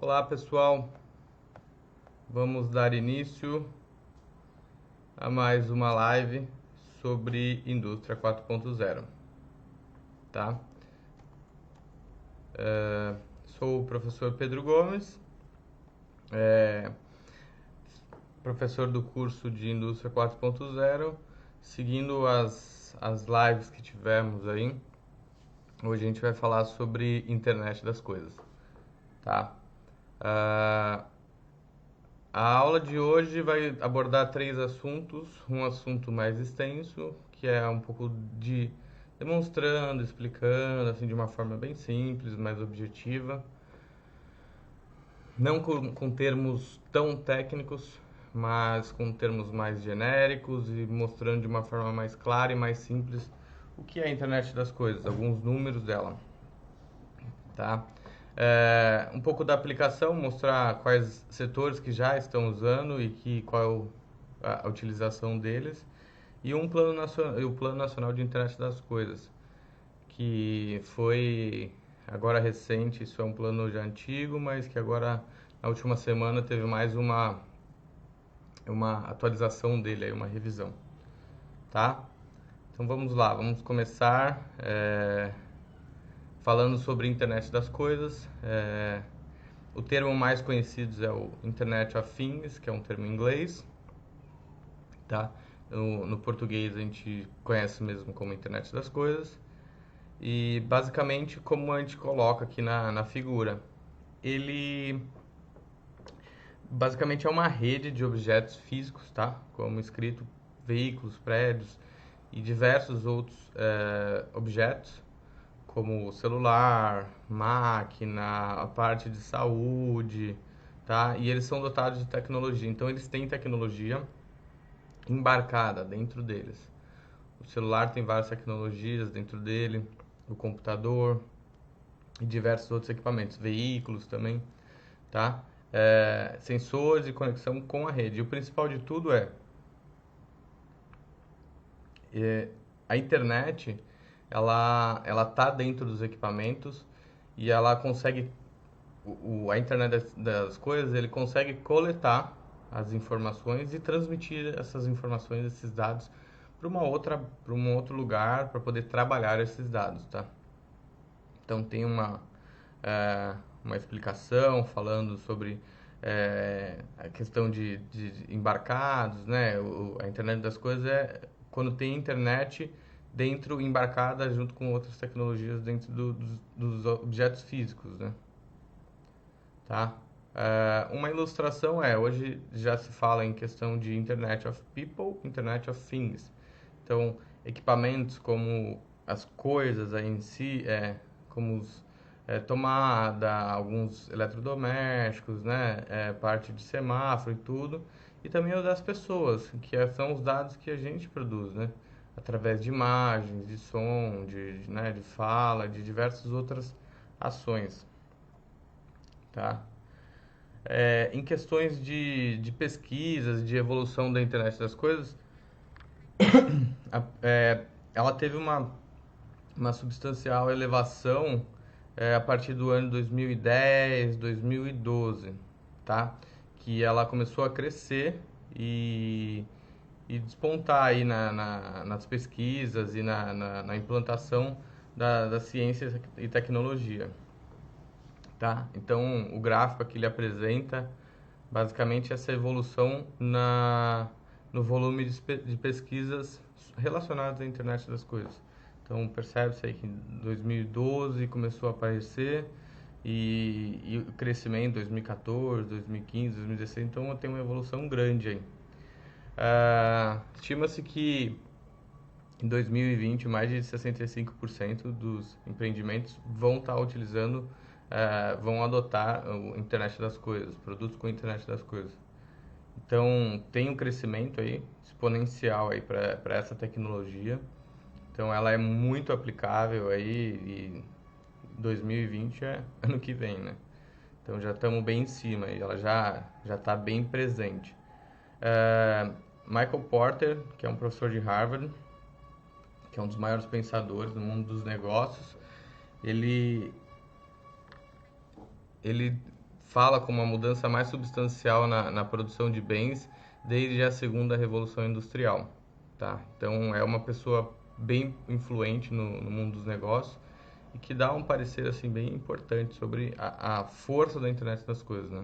Olá pessoal, vamos dar início a mais uma live sobre Indústria 4.0, tá? Sou o professor Pedro Gomes, professor do curso de Indústria 4.0, seguindo as lives que tivemos aí. Hoje a gente vai falar sobre Internet das Coisas, tá? A aula de hoje vai abordar 3 assuntos. Um assunto mais extenso, que é um pouco de demonstrando, explicando, assim, de uma forma bem simples, mais objetiva. Não com termos tão técnicos, mas com termos mais genéricos e mostrando de uma forma mais clara e mais simples o que é a internet das coisas, alguns números dela, tá? Um pouco da aplicação, mostrar quais setores que já estão usando e qual a utilização deles, e o Plano Nacional de Internet das Coisas, que foi agora recente. Isso é um plano já antigo, mas que agora, na última semana, teve mais uma atualização dele, aí, uma revisão, tá? Então vamos lá, vamos começar falando sobre Internet das Coisas. O termo mais conhecido é o Internet of Things, que é um termo em inglês, tá? No português a gente conhece mesmo como Internet das Coisas. E basicamente, como a gente coloca aqui na figura, ele basicamente é uma rede de objetos físicos, tá? Como escrito, veículos, prédios e diversos outros objetos, como celular, máquina, a parte de saúde, tá? E eles são dotados de tecnologia, então eles têm tecnologia embarcada dentro deles. O celular tem várias tecnologias dentro dele, o computador e diversos outros equipamentos, veículos também, tá? Sensores e conexão com a rede. E o principal de tudo a internet, ela tá dentro dos equipamentos e ela consegue, a internet das coisas, ele consegue coletar as informações e transmitir essas informações, esses dados para um outro lugar para poder trabalhar esses dados, tá? Então tem uma explicação falando sobre a questão de embarcados, né? A internet das coisas é quando tem internet dentro, embarcada junto com outras tecnologias dentro dos objetos físicos, né? Tá? Uma ilustração hoje já se fala em questão de Internet of People, Internet of Things. Então, equipamentos como as coisas aí em si, como tomada, alguns eletrodomésticos, né? Parte de semáforo e tudo. E também o das pessoas, que são os dados que a gente produz, né? Através de imagens, de som, né? De fala, de diversas outras ações, tá? Em questões de pesquisas, de evolução da internet das coisas, ela teve uma substancial elevação a partir do ano 2010, 2012, tá? Que ela começou a crescer e despontar aí nas pesquisas e na implantação da ciência e tecnologia, tá? Então, o gráfico aqui ele apresenta basicamente essa evolução no volume de pesquisas relacionadas à internet das coisas. Então, percebe-se aí que em 2012 começou a aparecer e o crescimento em 2014, 2015, 2016, então tem uma evolução grande aí. Estima-se que em 2020 mais de 65% dos empreendimentos vão estar utilizando, vão adotar o Internet das Coisas, produtos com Internet das Coisas. Então tem um crescimento aí exponencial aí para essa tecnologia. Então ela é muito aplicável aí e 2020 é ano que vem, né? Então já estamos bem em cima e ela já está bem presente. Michael Porter, que é um professor de Harvard, que é um dos maiores pensadores no mundo dos negócios, ele fala como a mudança mais substancial na produção de bens desde a segunda revolução industrial, tá? Então é uma pessoa bem influente no mundo dos negócios e que dá um parecer assim bem importante sobre a força da internet das coisas, né?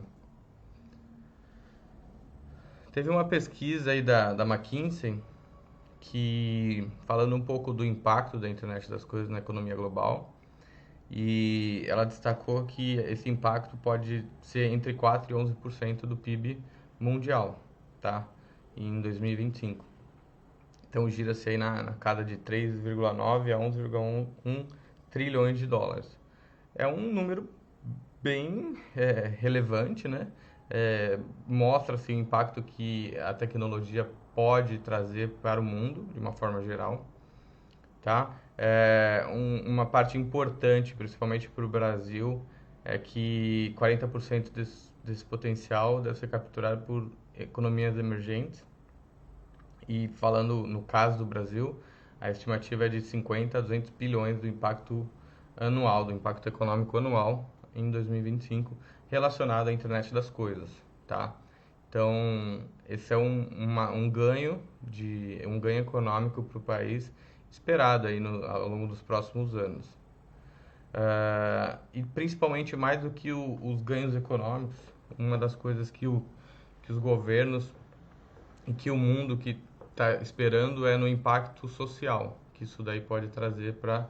Teve uma pesquisa aí da McKinsey que falando um pouco do impacto da internet das coisas na economia global, e ela destacou que esse impacto pode ser entre 4 e 11% do PIB mundial, tá? Em 2025. Então gira-se aí na casa de 3,9 a 11,1 trilhões de dólares. É um número bem relevante, né? Mostra assim, o impacto que a tecnologia pode trazer para o mundo, de uma forma geral, tá? Uma parte importante, principalmente para o Brasil, é que 40% desse potencial deve ser capturado por economias emergentes. E falando no caso do Brasil, a estimativa é de 50 a 200 bilhões do impacto anual, do impacto econômico anual em 2025 relacionado à internet das coisas, tá? Então, esse é um ganho econômico para o país esperado aí ao longo dos próximos anos. E principalmente mais do que os ganhos econômicos, uma das coisas que os governos e que o mundo que está esperando é no impacto social, que isso daí pode trazer para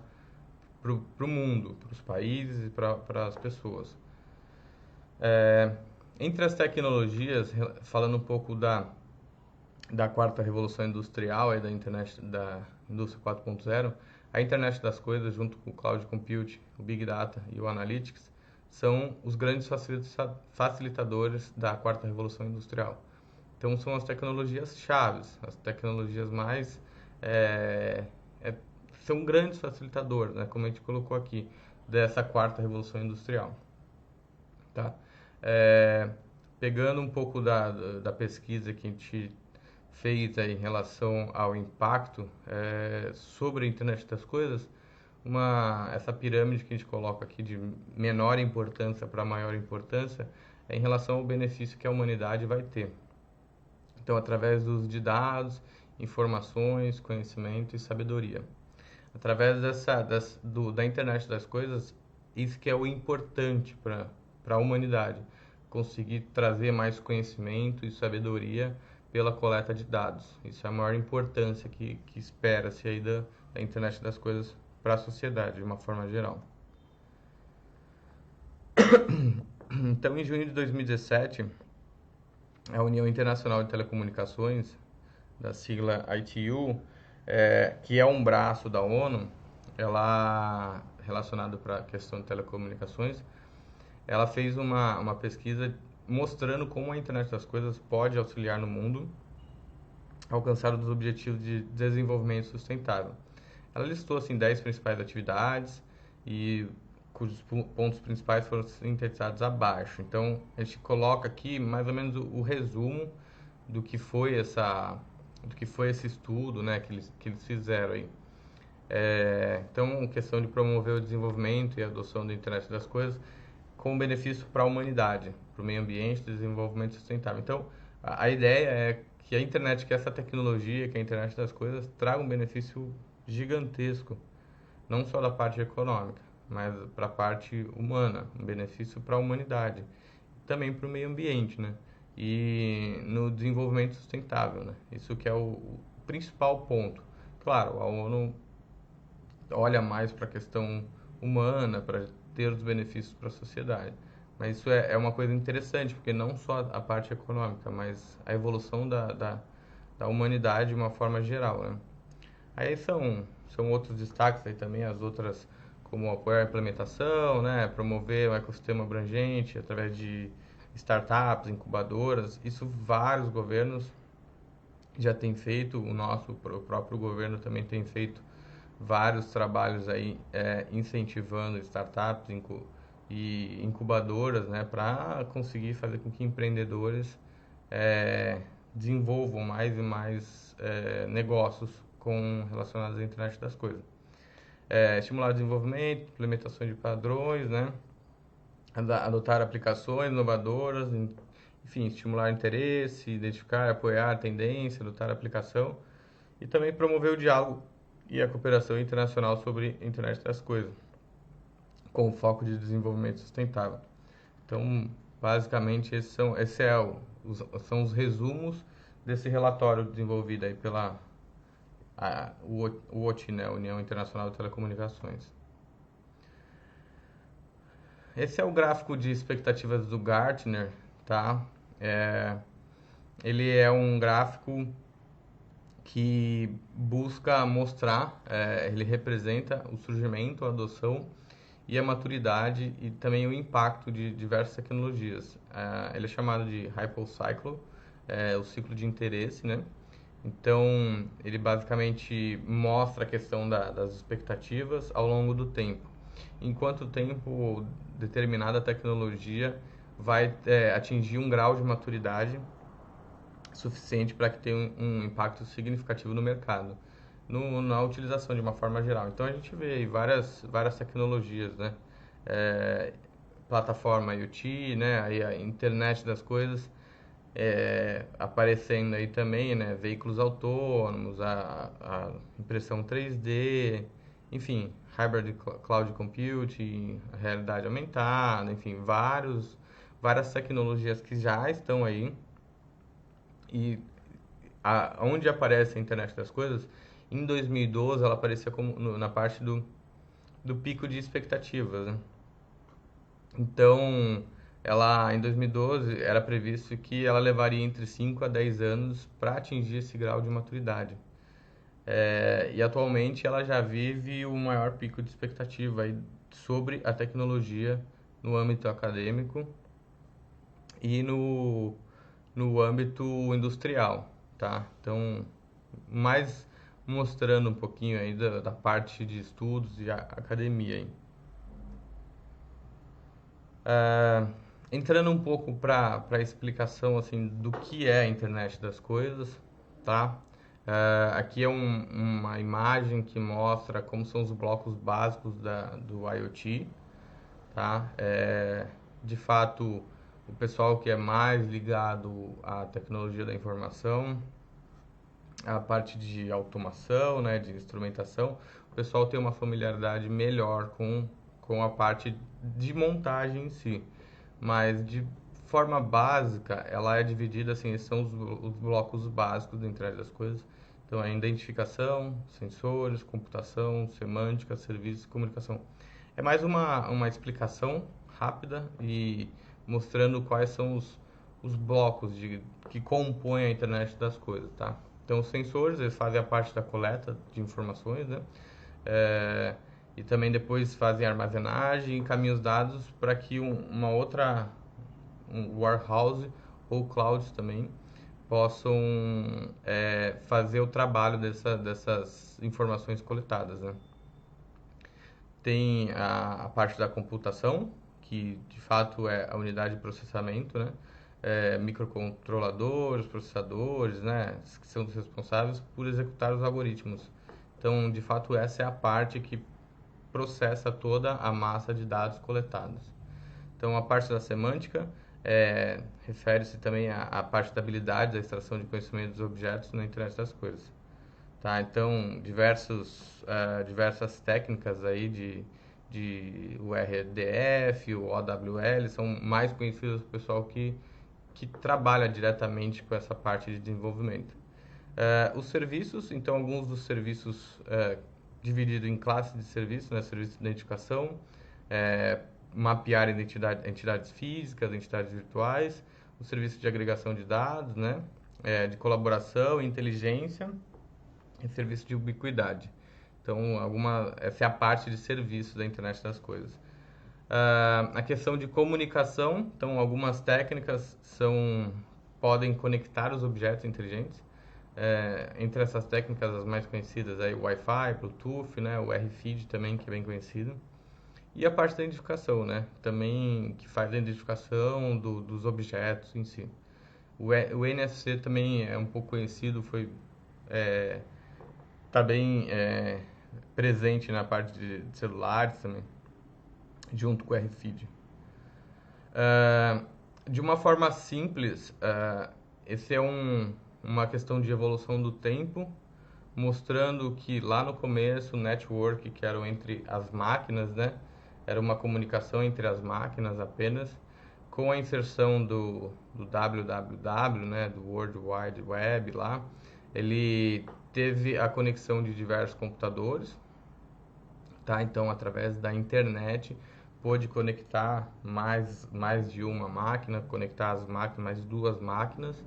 o mundo, para os países e para as pessoas. Entre as tecnologias, falando um pouco da quarta revolução industrial e da internet da indústria 4.0, a internet das coisas, junto com o cloud computing, o big data e o analytics, são os grandes facilitadores da quarta revolução industrial. Então são as tecnologias chaves, as tecnologias mais são grandes facilitadores, né, como a gente colocou aqui, dessa quarta revolução industrial, tá? É, Pegando um pouco da pesquisa que a gente fez aí em relação ao impacto sobre a internet das coisas, essa pirâmide que a gente coloca aqui de menor importância para maior importância é em relação ao benefício que a humanidade vai ter. Então, através do uso de dados, informações, conhecimento e sabedoria. Através da internet das coisas, isso que é o importante para a humanidade, conseguir trazer mais conhecimento e sabedoria pela coleta de dados. Isso é a maior importância que espera-se aí da internet das coisas para a sociedade, de uma forma geral. Então, em junho de 2017, a União Internacional de Telecomunicações, da sigla ITU, que é um braço da ONU, ela relacionado para a questão de telecomunicações, ela fez uma pesquisa mostrando como a internet das coisas pode auxiliar no mundo a alcançar os objetivos de desenvolvimento sustentável. Ela listou assim 10 principais atividades e cujos pontos principais foram sintetizados abaixo. Então, a gente coloca aqui mais ou menos o resumo do que foi esse estudo, né, que eles fizeram aí. Então, questão de promover o desenvolvimento e a adoção da internet das coisas com benefício para a humanidade, para o meio ambiente e desenvolvimento sustentável. Então, a ideia é que a internet, que essa tecnologia, que a internet das coisas, traga um benefício gigantesco, não só da parte econômica, mas para a parte humana, um benefício para a humanidade, também para o meio ambiente, né? E no desenvolvimento sustentável, né? Isso que é o principal ponto. Claro, a ONU olha mais para a questão humana, para ter os benefícios para a sociedade. Mas isso é uma coisa interessante, porque não só a parte econômica, mas a evolução da humanidade de uma forma geral, né? Aí são outros destaques aí também, as outras, como apoiar a implementação, né? Promover um ecossistema abrangente através de startups, incubadoras. Isso vários governos já têm feito, o próprio governo também tem feito vários trabalhos aí incentivando startups e incubadoras, né, para conseguir fazer com que empreendedores desenvolvam mais e mais negócios relacionados à internet das coisas. Estimular o desenvolvimento, implementação de padrões, né, adotar aplicações inovadoras, enfim, estimular interesse, identificar, apoiar a tendência, adotar a aplicação e também promover o diálogo e a cooperação internacional sobre a internet das coisas, com foco de desenvolvimento sustentável. Então, basicamente, são os resumos desse relatório desenvolvido aí pela UOT, né, União Internacional de Telecomunicações. Esse é o gráfico de expectativas do Gartner, tá? Ele é um gráfico que busca mostrar, ele representa o surgimento, a adoção e a maturidade e também o impacto de diversas tecnologias. Ele é chamado de Hype Cycle, o ciclo de interesse, né? Então, ele basicamente mostra a questão das expectativas ao longo do tempo. Em quanto tempo determinada tecnologia vai atingir um grau de maturidade suficiente para que tenha um impacto significativo no mercado, na utilização de uma forma geral. Então a gente vê aí várias tecnologias, né? Plataforma IoT, né? Aí a internet das coisas aparecendo aí também, né? Veículos autônomos, a impressão 3D, enfim, hybrid cloud computing, realidade aumentada, enfim, várias tecnologias que já estão aí e onde aparece a internet das coisas, em 2012 ela aparecia na parte do pico de expectativas, né? Então, ela em 2012 era previsto que ela levaria entre 5 a 10 anos para atingir esse grau de maturidade. E atualmente ela já vive o maior pico de expectativa aí sobre a tecnologia no âmbito acadêmico e no âmbito industrial, tá? Então, mais mostrando um pouquinho aí da parte de estudos e academia aí. Entrando um pouco para a explicação assim do que é a internet das coisas, tá? Aqui é uma imagem que mostra como são os blocos básicos do IoT, tá? De fato, o pessoal que é mais ligado à tecnologia da informação, a parte de automação, né, de instrumentação, o pessoal tem uma familiaridade melhor com a parte de montagem em si. Mas de forma básica, ela é dividida assim, esses são os blocos básicos da internet das coisas. Então, é identificação, sensores, computação, semântica, serviços e comunicação. É mais uma explicação rápida e mostrando quais são os blocos que compõem a internet das coisas, tá? Então, os sensores, eles fazem a parte da coleta de informações, né? E também depois fazem armazenagem e encaminham os dados para que um warehouse ou clouds também possam fazer o trabalho dessas informações coletadas, né? Tem a parte da computação, que de fato é a unidade de processamento, né? Microcontroladores, processadores, né? Que são os responsáveis por executar os algoritmos. Então, de fato, essa é a parte que processa toda a massa de dados coletados. Então, a parte da semântica refere-se também à parte da habilidade da extração de conhecimento dos objetos na internet das coisas. Tá? Então, diversas técnicas aí de o RDF, o OWL, são mais conhecidas do pessoal que trabalha diretamente com essa parte de desenvolvimento. Os serviços, então, alguns dos serviços dividido em classes de serviços, né? Serviço de identificação, mapear entidades físicas, entidades virtuais, o serviço de agregação de dados, né? De colaboração, inteligência e serviço de ubiquidade. Então, essa é a parte de serviço da internet das coisas. A questão de comunicação, então, algumas técnicas podem conectar os objetos inteligentes. Entre essas técnicas, as mais conhecidas, aí, o Wi-Fi, Bluetooth, né, o RFID também, que é bem conhecido. E a parte da identificação, né, também que faz a identificação dos objetos em si. O NFC também é um pouco conhecido, está bem presente na parte de celulares também, junto com o RFID. De uma forma simples, esse é uma questão de evolução do tempo, mostrando que lá no começo o network, que era entre as máquinas, né, era uma comunicação entre as máquinas apenas, com a inserção do www, né, do World Wide Web lá, ele teve a conexão de diversos computadores, tá? Então, através da internet, pôde conectar mais de uma máquina, conectar as máquinas, mais duas máquinas.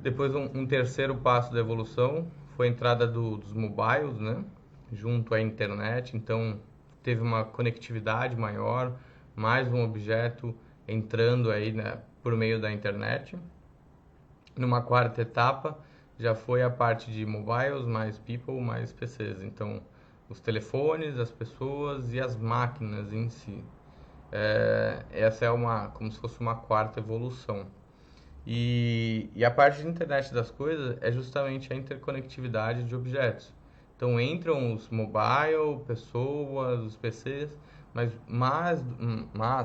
Depois, um terceiro passo da evolução foi a entrada dos mobiles, né? Junto à internet. Então, teve uma conectividade maior, mais um objeto entrando aí, né, por meio da internet. Numa quarta etapa, já foi a parte de mobiles, mais people, mais PCs. Então, os telefones, as pessoas e as máquinas em si. Essa é como se fosse uma quarta evolução. E a parte de internet das coisas é justamente a interconectividade de objetos. Então entram os mobile, pessoas, os PCs, mas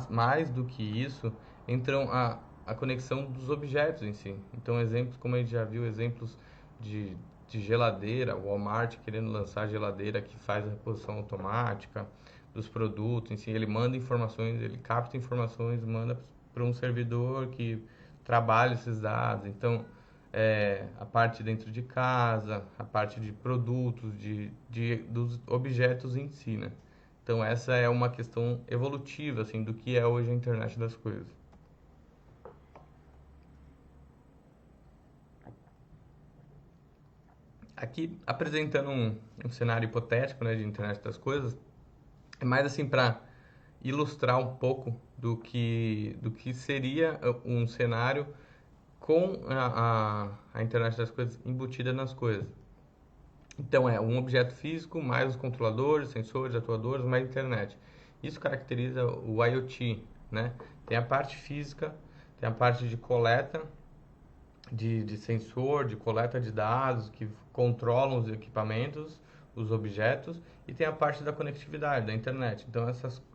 mais do que isso, entram a conexão dos objetos em si. Então exemplos, como a gente já viu, exemplos de, de geladeira, o Walmart querendo lançar geladeira que faz a reposição automática dos produtos, em si, ele manda informações, ele capta informações, manda para um servidor que trabalha esses dados. Então, a parte dentro de casa, a parte de produtos, dos objetos em si, né? Então, essa é uma questão evolutiva, assim, do que é hoje a internet das coisas. Aqui, apresentando um cenário hipotético, né, de internet das coisas, é mais assim para ilustrar um pouco do que seria um cenário com a internet das coisas embutida nas coisas. Então, é um objeto físico, mais os controladores, sensores, atuadores, mais internet. Isso caracteriza o IoT, né? Tem a parte física, tem a parte de coleta de sensor, de coleta de dados que controlam os equipamentos, os objetos, e tem a parte da conectividade, da internet. Então,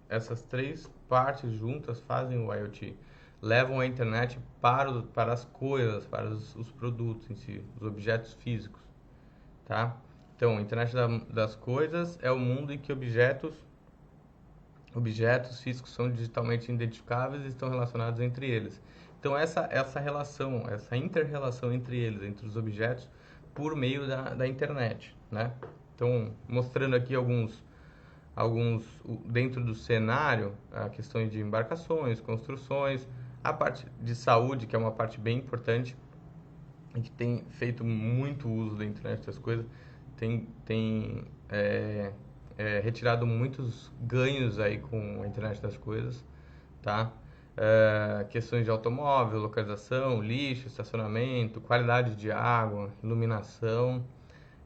essas três partes juntas fazem o IoT. Levam a internet para as coisas, para os produtos em si, os objetos físicos, tá? Então, a internet das coisas é o mundo em que objetos físicos são digitalmente identificáveis e estão relacionados entre eles. Então, essa relação, essa inter-relação entre eles, entre os objetos, por meio da internet, né? Então, mostrando aqui alguns dentro do cenário, a questão de embarcações, construções, a parte de saúde, que é uma parte bem importante e que tem feito muito uso da internet das coisas, tem retirado muitos ganhos aí com a internet das coisas, tá? Questões de automóvel, localização, lixo, estacionamento, qualidade de água, iluminação,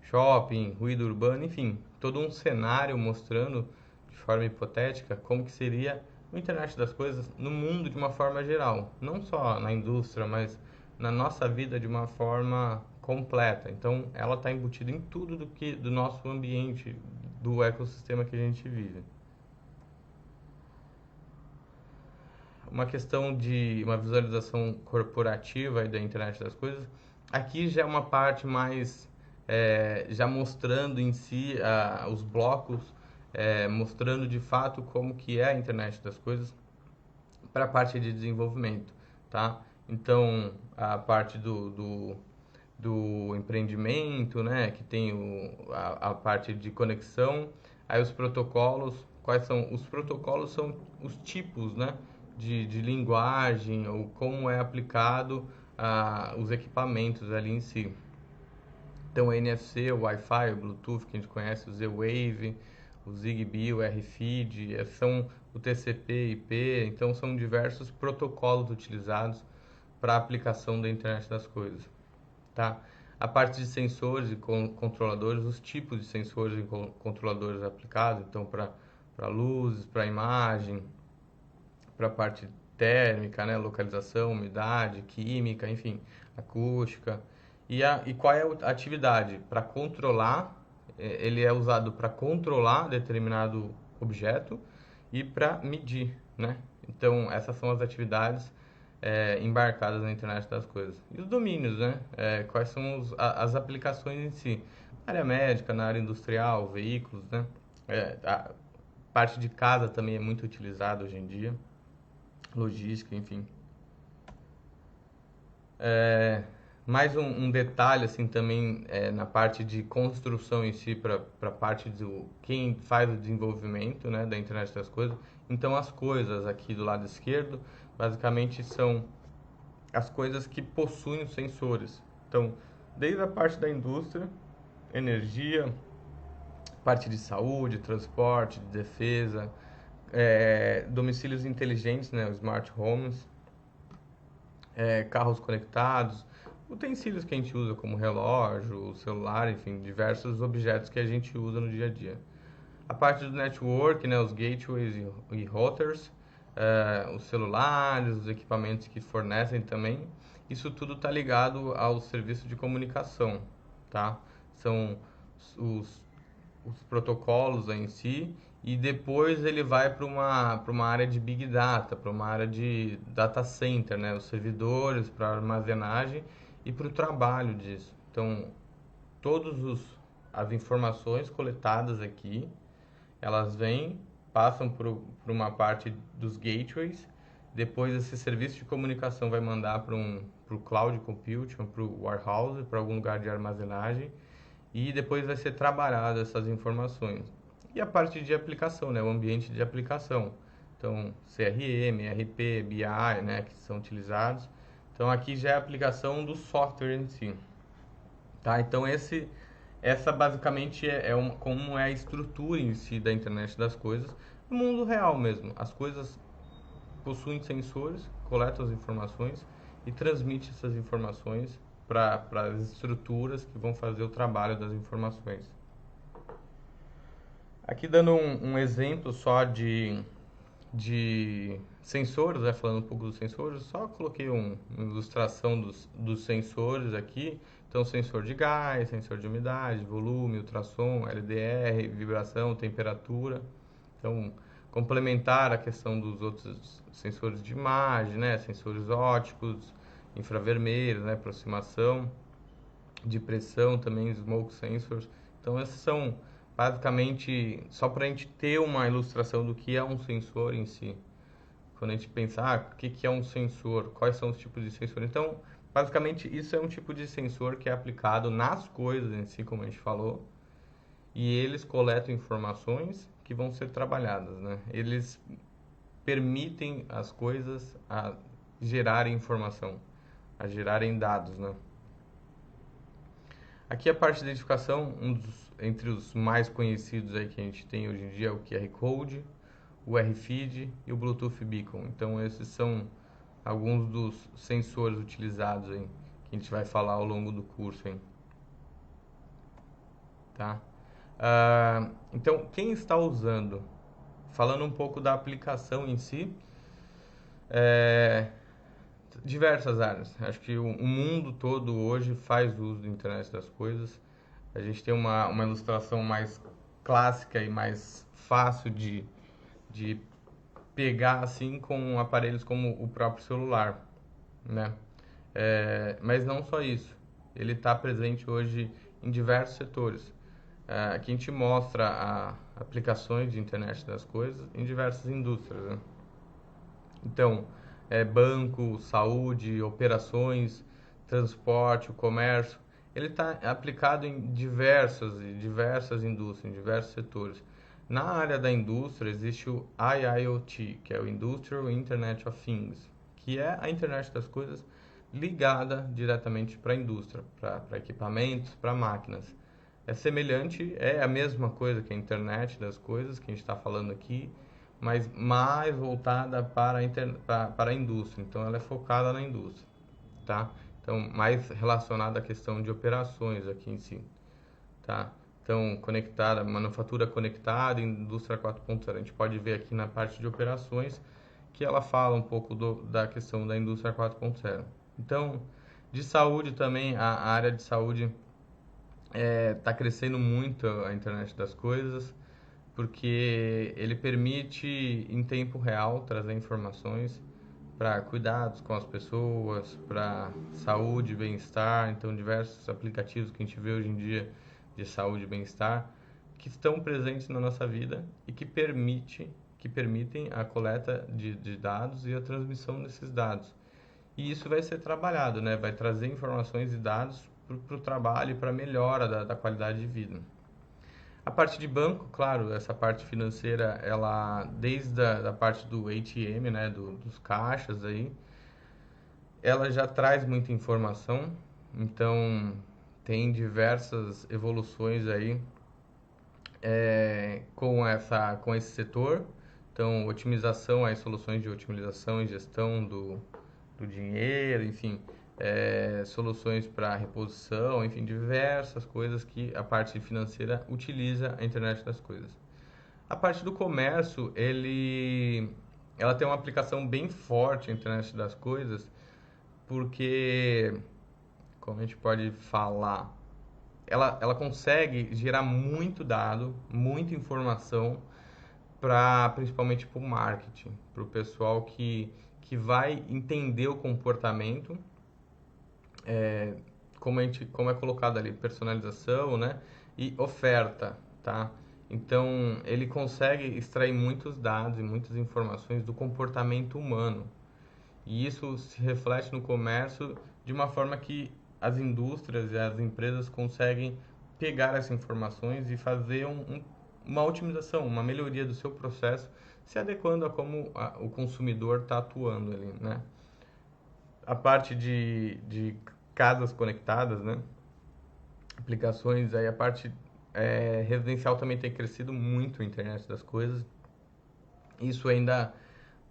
shopping, ruído urbano, enfim, todo um cenário mostrando de forma hipotética como que seria a internet das coisas no mundo de uma forma geral, não só na indústria, mas na nossa vida de uma forma completa. Então, ela está embutida em tudo do nosso ambiente, do ecossistema que a gente vive. Uma questão de uma visualização corporativa aí da internet das coisas, aqui já é uma parte mais já mostrando em si os blocos, mostrando de fato como que é a internet das coisas para a parte de desenvolvimento, tá? Então, a parte do empreendimento, né, que tem a parte de conexão, aí os protocolos, quais são? Os protocolos são os tipos, né, de linguagem ou como é aplicado os equipamentos ali em si. Então, o NFC, o Wi-Fi, o Bluetooth, que a gente conhece, o Z-Wave, o Zigbee, o RFID, são o TCP, IP, então são diversos protocolos utilizados para a aplicação da internet das coisas, tá? A parte de sensores e controladores, os tipos de sensores e controladores aplicados, então para luzes, para imagem, para a parte térmica, né, localização, umidade, química, enfim, acústica. E qual é a atividade? Para controlar, ele é usado para controlar determinado objeto e para medir, né? Então, essas são as atividades embarcadas na internet das coisas. E os domínios, né? Quais são as aplicações em si? Na área médica, na área industrial, veículos, né? A parte de casa também é muito utilizada hoje em dia, logística, enfim. Mais um detalhe assim também na parte de construção em si para a parte do quem faz o desenvolvimento, né, da internet das coisas. Então as coisas aqui do lado esquerdo basicamente são as coisas que possuem os sensores. Então, desde a parte da indústria, energia, parte de saúde, transporte, de defesa, domicílios inteligentes, né, smart homes, carros conectados, utensílios que a gente usa como relógio, celular, enfim, diversos objetos que a gente usa no dia a dia. A parte do network, né, os gateways e routers, os celulares, os equipamentos que fornecem também, isso tudo está ligado ao serviço de comunicação, tá? São os, os protocolos em si e depois ele vai para uma área de Big Data, para uma área de data center, né? Os servidores para armazenagem e para o trabalho disso. Então, todas as informações coletadas aqui, elas vêm, passam por uma parte dos gateways, depois esse serviço de comunicação vai mandar para o cloud computing, para o warehouse, para algum lugar de armazenagem, e depois vai ser trabalhada essas informações. E a parte de aplicação, né, o ambiente de aplicação. Então, CRM, RP, BI, né, que são utilizados. Então, aqui já é a aplicação do software em si. Tá? Então, essa basicamente como é a estrutura em si da internet das coisas, no mundo real mesmo. As coisas possuem sensores, coletam as informações e transmitem essas informações para as estruturas que vão fazer o trabalho das informações. Aqui dando um exemplo só de sensores, né? Falando um pouco dos sensores, só coloquei uma ilustração dos sensores aqui. Então, sensor de gás, sensor de umidade, volume, ultrassom, LDR, vibração, temperatura. Então, complementar a questão dos outros sensores de imagem, né? Sensores ópticos, infravermelhos, né? Aproximação, de pressão também, smoke sensors. Então, esses são basicamente só para a gente ter uma ilustração do que é um sensor em si. Quando a gente pensar, o que é um sensor, quais são os tipos de sensor. Então, basicamente, isso é um tipo de sensor que é aplicado nas coisas em si, como a gente falou, e eles coletam informações que vão ser trabalhadas, né? Eles permitem as coisas a gerarem informação, a gerarem dados, né? Aqui a parte de identificação, entre os mais conhecidos aí que a gente tem hoje em dia é o QR Code, o RFID e o Bluetooth Beacon. Então esses são alguns dos sensores utilizados aí, que a gente vai falar ao longo do curso aí. Tá? Então quem está usando? Falando um pouco da aplicação em si, diversas áreas. Acho que o mundo todo hoje faz uso da internet das coisas. A gente tem uma ilustração mais clássica e mais fácil de pegar assim com aparelhos como o próprio celular, né? Mas não só isso. Ele está presente hoje em diversos setores. Aqui a gente mostra aplicações de internet das coisas em diversas indústrias, né? Então, banco, saúde, operações, transporte, o comércio, ele está aplicado em diversas indústrias, em diversos setores. Na área da indústria existe o IIoT, que é o Industrial Internet of Things, que é a internet das coisas ligada diretamente para a indústria, para equipamentos, para máquinas. É semelhante, é a mesma coisa que a internet das coisas que a gente está falando aqui, mas mais voltada para a indústria. Então, ela é focada na indústria, tá? Então, mais relacionada à questão de operações aqui em si, tá? Então, conectada, manufatura conectada, indústria 4.0. A gente pode ver aqui na parte de operações que ela fala um pouco da questão da indústria 4.0. Então, de saúde também, a área de saúde está crescendo muito a internet das coisas, porque ele permite em tempo real trazer informações para cuidados com as pessoas, para saúde e bem-estar. Então, diversos aplicativos que a gente vê hoje em dia de saúde e bem-estar que estão presentes na nossa vida e que permitem a coleta de dados e a transmissão desses dados. E isso vai ser trabalhado, né? Vai trazer informações e dados para o trabalho e para a melhora da qualidade de vida. A parte de banco, claro, essa parte financeira, ela desde a da parte do ATM, né, dos caixas aí, ela já traz muita informação. Então tem diversas evoluções aí com esse setor. Então, otimização, aí, soluções de otimização e gestão do dinheiro, enfim, soluções para reposição, enfim, diversas coisas que a parte financeira utiliza a internet das coisas. A parte do comércio, ela tem uma aplicação bem forte a internet das coisas, porque, como a gente pode falar, ela consegue gerar muito dado, muita informação principalmente para o marketing, para o pessoal que vai entender o comportamento, como é colocado ali, personalização, né? E oferta, tá? Então, ele consegue extrair muitos dados e muitas informações do comportamento humano. E isso se reflete no comércio de uma forma que as indústrias e as empresas conseguem pegar essas informações e fazer uma otimização, uma melhoria do seu processo, se adequando a como o consumidor está atuando ali, né? A parte de casas conectadas, né? Aplicações, aí a parte residencial também tem crescido muito a internet das coisas. Isso ainda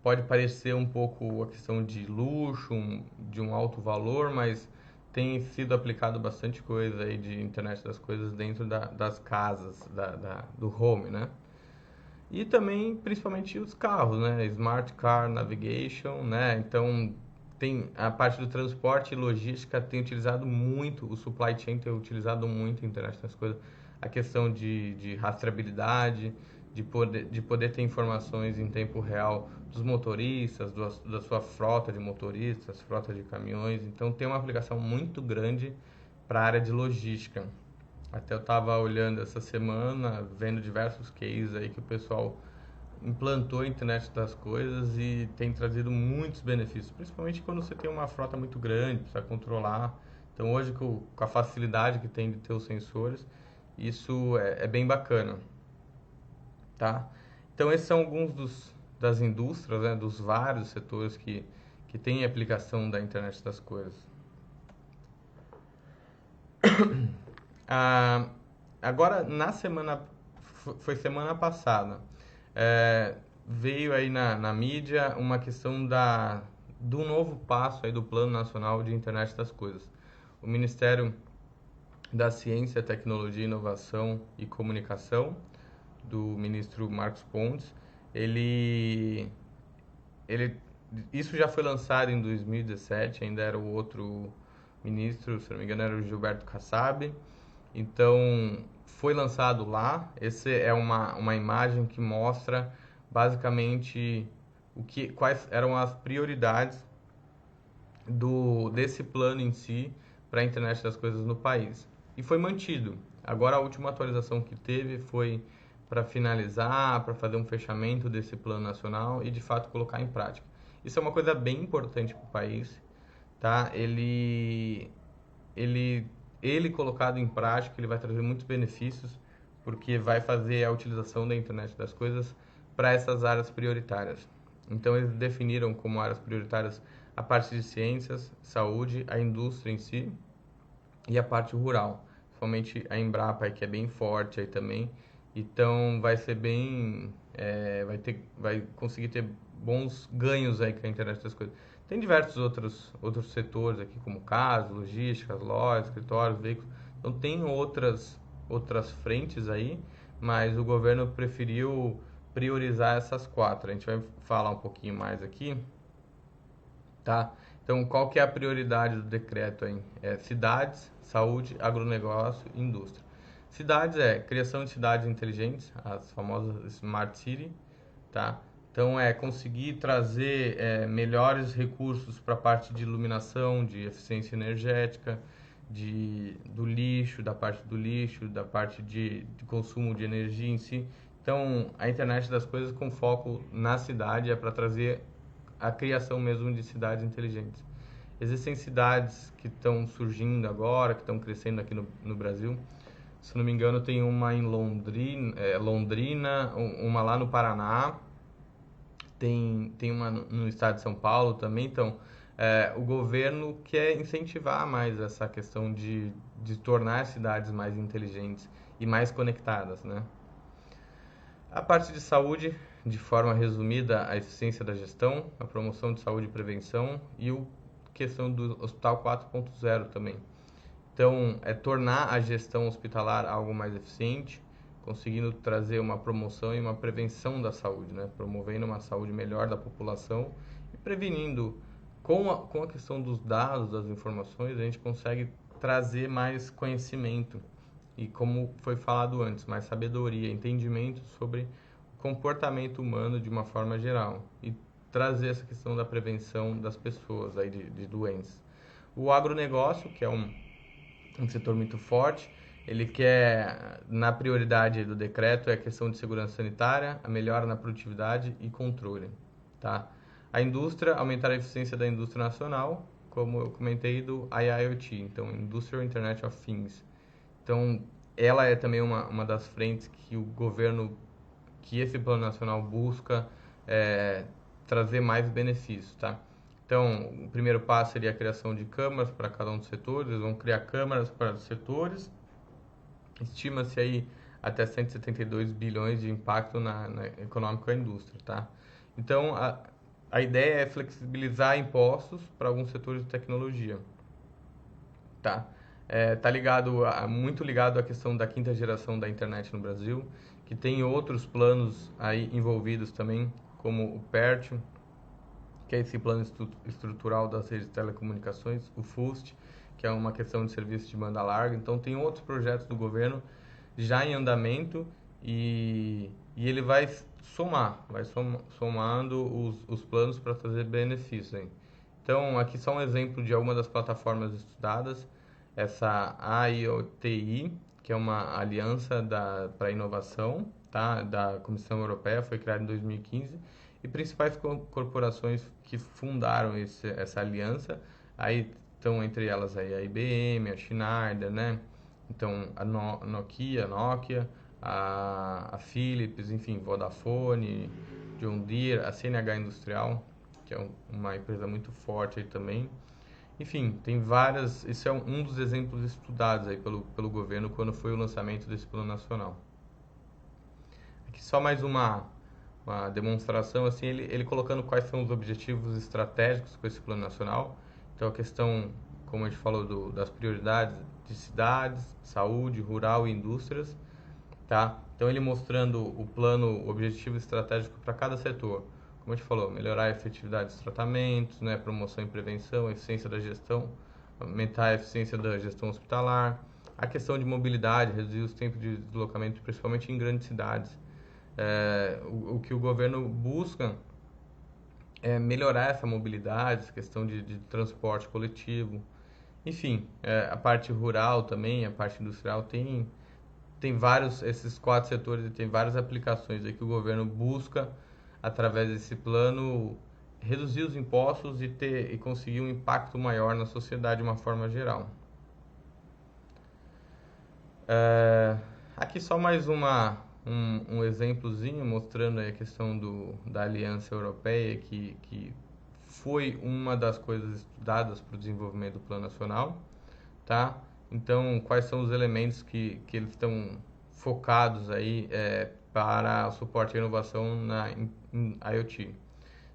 pode parecer um pouco a questão de luxo, de um alto valor, mas tem sido aplicado bastante coisa aí de internet das coisas dentro das casas, do home, né? E também, principalmente, os carros, né? Smart Car Navigation, né? Então, tem a parte do transporte e logística tem utilizado muito, o supply chain tem utilizado muito a internet das coisas, a questão de rastreabilidade, de poder ter informações em tempo real dos motoristas, da sua frota de motoristas, frota de caminhões. Então, tem uma aplicação muito grande para a área de logística. Até eu estava olhando essa semana, vendo diversos cases aí que o pessoal implantou a internet das coisas e tem trazido muitos benefícios, principalmente quando você tem uma frota muito grande, precisa controlar. Então, hoje, com a facilidade que tem de ter os sensores, isso é bem bacana, tá? Então, esses são alguns das indústrias, né, dos vários setores que têm aplicação da internet das coisas. Ah, agora, foi semana passada, veio aí na mídia uma questão do novo passo aí do Plano Nacional de Internet das Coisas. O Ministério da Ciência, Tecnologia, Inovação e Comunicação, do ministro Marcos Pontes, ele, isso já foi lançado em 2017, ainda era o outro ministro, se não me engano, era o Gilberto Kassab. Então, foi lançado lá. Essa é uma imagem que mostra basicamente quais eram as prioridades desse plano em si para a internet das coisas no país. E foi mantido. Agora, a última atualização que teve foi para finalizar, para fazer um fechamento desse plano nacional e, de fato, colocar em prática. Isso é uma coisa bem importante para o país, tá? Ele colocado em prática, ele vai trazer muitos benefícios, porque vai fazer a utilização da internet das coisas para essas áreas prioritárias. Então, eles definiram como áreas prioritárias a parte de ciências, saúde, a indústria em si e a parte rural. Principalmente a Embrapa, que é bem forte aí também. Então, vai ser bem... vai conseguir ter bons ganhos aí com a internet das coisas. Tem diversos outros setores aqui, como casa, logística, lojas, escritórios, veículos. Então, tem outras frentes aí, mas o governo preferiu priorizar essas quatro. A gente vai falar um pouquinho mais aqui, tá? Então, qual que é a prioridade do decreto aí? Cidades, saúde, agronegócio e indústria. Cidades criação de cidades inteligentes, as famosas Smart City, tá? Então é conseguir trazer melhores recursos para a parte de iluminação, de eficiência energética, do lixo, da parte de consumo de energia em si. Então a internet das coisas com foco na cidade é para trazer a criação mesmo de cidades inteligentes. Existem cidades que estão surgindo agora, que estão crescendo aqui no Brasil. Se não me engano, tem uma em Londrina, uma lá no Paraná, tem uma no estado de São Paulo também. Então, o governo quer incentivar mais essa questão de tornar as cidades mais inteligentes e mais conectadas, né? A parte de saúde, de forma resumida, a eficiência da gestão, a promoção de saúde e prevenção e a questão do Hospital 4.0 também. Então, é tornar a gestão hospitalar algo mais eficiente, conseguindo trazer uma promoção e uma prevenção da saúde, né? Promovendo uma saúde melhor da população e prevenindo. Com a questão dos dados, das informações, a gente consegue trazer mais conhecimento e, como foi falado antes, mais sabedoria, entendimento sobre o comportamento humano de uma forma geral e trazer essa questão da prevenção das pessoas aí de doenças. O agronegócio, que é um setor muito forte, ele quer, na prioridade do decreto, é a questão de segurança sanitária, a melhora na produtividade e controle, tá? A indústria, aumentar a eficiência da indústria nacional, como eu comentei, do IIoT, então Industrial Internet of Things. Então, ela é também uma das frentes que o governo, que esse plano nacional busca trazer mais benefícios, tá? Então, o primeiro passo seria a criação de câmaras para cada um dos setores. Eles vão criar câmaras para os setores. Estima-se aí até 172 bilhões de impacto na econômico da indústria, tá? Então, a ideia é flexibilizar impostos para alguns setores de tecnologia, tá? Tá muito ligado à questão da quinta geração da internet no Brasil, que tem outros planos aí envolvidos também, como o PERT, que é esse plano estrutural das redes de telecomunicações, o FUST, que é uma questão de serviço de banda larga. Então, tem outros projetos do governo já em andamento e ele vai somando os planos para trazer benefícios. Hein? Então, aqui só um exemplo de alguma das plataformas estudadas, essa AIoTI, que é uma aliança para a inovação, tá? Da Comissão Europeia, foi criada em 2015, e principais corporações que fundaram essa aliança, aí estão entre elas aí a IBM, a Schneider, né? Então a Nokia, a Philips, enfim, Vodafone, John Deere, a CNH Industrial, que é uma empresa muito forte aí também. Enfim, tem várias. Esse é um dos exemplos estudados aí pelo governo quando foi o lançamento desse plano nacional. Aqui só mais uma demonstração, assim, ele colocando quais são os objetivos estratégicos com esse plano nacional. Então, a questão, como a gente falou, das prioridades de cidades, saúde, rural e indústrias, tá? Então, ele mostrando o plano, o objetivo estratégico para cada setor. Como a gente falou, melhorar a efetividade dos tratamentos, né? Promoção e prevenção, eficiência da gestão, aumentar a eficiência da gestão hospitalar, a questão de mobilidade, reduzir os tempos de deslocamento, principalmente em grandes cidades. O que o governo busca é melhorar essa mobilidade, essa questão de transporte coletivo. Enfim, a parte rural também, a parte industrial tem vários, esses quatro setores e tem várias aplicações aí que o governo busca, através desse plano, reduzir os impostos e conseguir um impacto maior na sociedade de uma forma geral. Aqui só mais um exemplozinho mostrando aí a questão da Aliança Europeia, que foi uma das coisas estudadas para o desenvolvimento do Plano Nacional, tá? Então, quais são os elementos que eles estão focados aí para o suporte à inovação em IoT?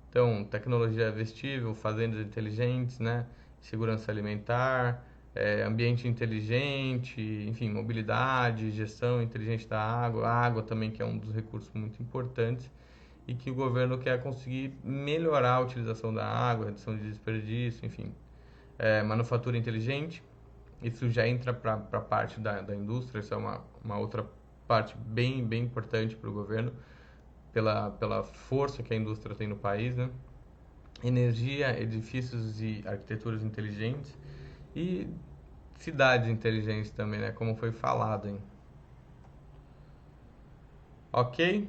Então, tecnologia vestível, fazendas inteligentes, né? Segurança alimentar, ambiente inteligente, enfim, mobilidade, gestão inteligente da água, a água também, que é um dos recursos muito importantes e que o governo quer conseguir melhorar a utilização da água, redução de desperdício, enfim, manufatura inteligente, isso já entra para a parte da indústria, isso é uma outra parte bem importante para o governo, pela força que a indústria tem no país, né? Energia, edifícios e arquiteturas inteligentes e cidades inteligentes também, né? Como foi falado, hein? Ok?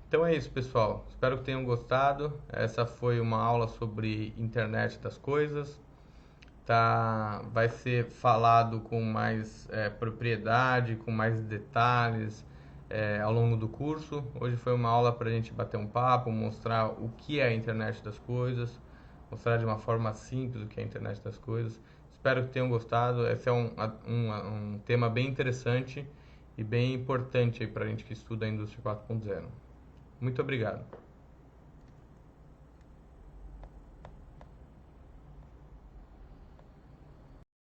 Então é isso, pessoal. Espero que tenham gostado. Essa foi uma aula sobre internet das coisas. Tá, vai ser falado com mais propriedade, com mais detalhes ao longo do curso. Hoje foi uma aula para a gente bater um papo, mostrar o que é a internet das coisas, mostrar de uma forma simples o que é a internet das coisas. Espero que tenham gostado. Esse é um tema bem interessante e bem importante para a gente que estuda a indústria 4.0. Muito obrigado.